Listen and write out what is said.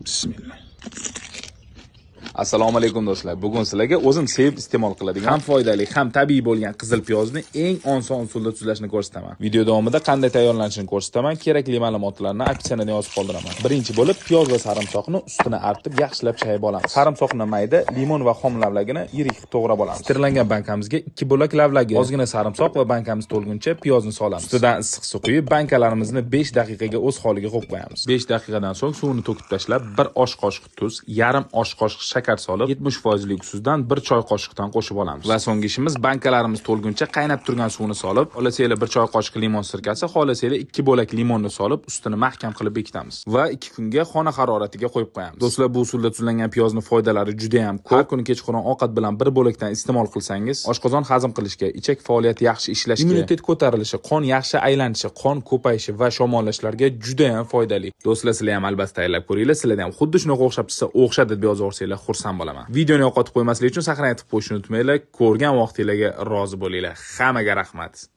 Bismillah. Assalomu alaykum do'stlar. Bugun sizlarga o'zim sevib iste'mol qiladigan, ham foydali, ham tabiiy bo'lgan qizil piyozni eng oson usulda tuzlashni ko'rsataman. Video davomida qanday tayyorlanishini ko'rsataman, kerakli ma'lumotlarni opsiyadan yozib qoldiraman. Birinchi bo'lib piyoz va sarimsoqni ustini artib, yaxshilab chayib olamiz. Sarimsoqni mayda, limon va xom lavlagini yirik to'g'rab olamiz. Stirlangan bankamizga 2 bo'lak lavlagi, ozgina sarimsoq va bankamiz to'lguncha piyozni solamiz. Ustidan issiq suv quyib, bankalarimizni 5 daqiqaga o'z holiga qo'yib qo'yamiz. 5 daqiqadan so'ng suvni to'kib tashlab, 1 osh qoshiq tuz, yarim osh qoshiq shakar solib 70% suzdan 1 choy qoshiqdan qo'shib olamiz. Va so'nggi ishimiz bankalarimiz to'lguncha qaynab turgan suvni solib, xohlasanglar 1 choy qoshiq limon sirkasi, xohlasanglar 2 bo'lak limonni solib, ustini mahkam qilib bekitamiz va 2 kunga xona haroratiga qo'yib qo'yamiz. Do'stlar, bu usulda tuzlangan piyozni foydalari juda ham ko'p. Har kuni kechqurun ovqat bilan 1 bo'lakdan iste'mol qilsangiz, oshqozon hazm qilishga, ichak faoliyati yaxshi ishlashga, immunitet ko'tarilishi, qon yaxshi aylanishi, qon ko'payishi va shamollashlarga juda ham foydali. Do'stlar, sizlar ham albatta tayyorlab ko'ringlar. Sizlarga ham xuddi shunaqa o'xshab tursa, o'xshadi deb yozib yuborsanglar, xursand bo'laman. Videoni yo'qotib qo'ymaslik uchun saqlanib qo'yishni unutmanglar. Ko'rgan vaqtingizga rozi bo'linglar. Hammaga rahmat.